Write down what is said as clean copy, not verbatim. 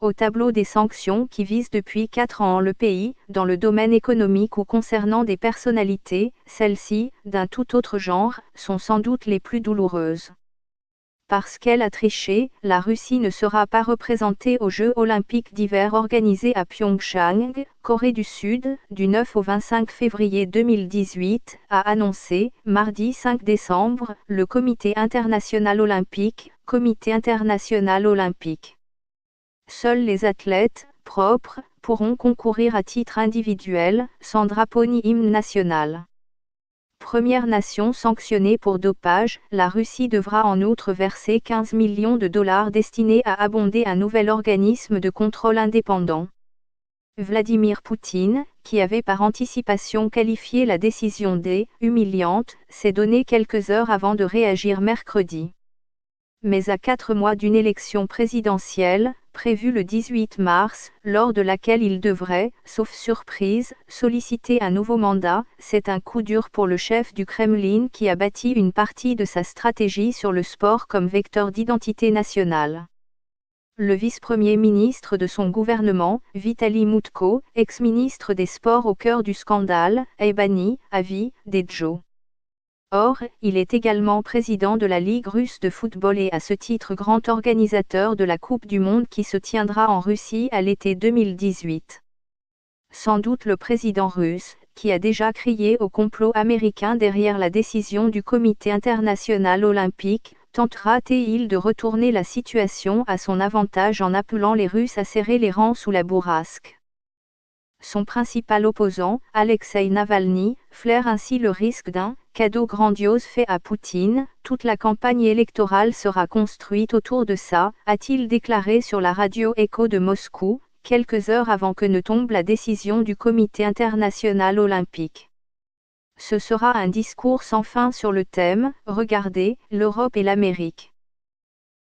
au tableau des sanctions qui visent depuis 4 ans le pays, dans le domaine économique ou concernant des personnalités, celles-ci, d'un tout autre genre, sont sans doute les plus douloureuses. Parce qu'elle a triché, la Russie ne sera pas représentée aux Jeux olympiques d'hiver organisés à Pyeongchang, Corée du Sud, du 9 au 25 février 2018, a annoncé, mardi 5 décembre, le Comité international olympique, Comité international olympique. Seuls les athlètes, propres, pourront concourir à titre individuel, sans drapeau ni hymne national. Première nation sanctionnée pour dopage, la Russie devra en outre verser 15 millions de dollars destinés à abonder un nouvel organisme de contrôle indépendant. Vladimir Poutine, qui avait par anticipation qualifié la décision humiliante, s'est donné quelques heures avant de réagir mercredi. Mais à 4 mois d'une élection présidentielle, prévue le 18 mars, lors de laquelle il devrait, sauf surprise, solliciter un nouveau mandat, c'est un coup dur pour le chef du Kremlin qui a bâti une partie de sa stratégie sur le sport comme vecteur d'identité nationale. Le vice-premier ministre de son gouvernement, Vitaly Mutko, ex-ministre des Sports au cœur du scandale, est banni, à vie, des Jeux. Or, il est également président de la Ligue russe de football et à ce titre grand organisateur de la Coupe du Monde qui se tiendra en Russie à l'été 2018. Sans doute le président russe, qui a déjà crié au complot américain derrière la décision du Comité international olympique, tentera-t-il de retourner la situation à son avantage en appelant les Russes à serrer les rangs sous la bourrasque. Son principal opposant, Alexeï Navalny, flaire ainsi le risque d'un cadeau grandiose fait à Poutine. Toute la campagne électorale sera construite autour de ça, a-t-il déclaré sur la radio Echo de Moscou, quelques heures avant que ne tombe la décision du Comité international olympique. Ce sera un discours sans fin sur le thème « Regardez, l'Europe et l'Amérique ».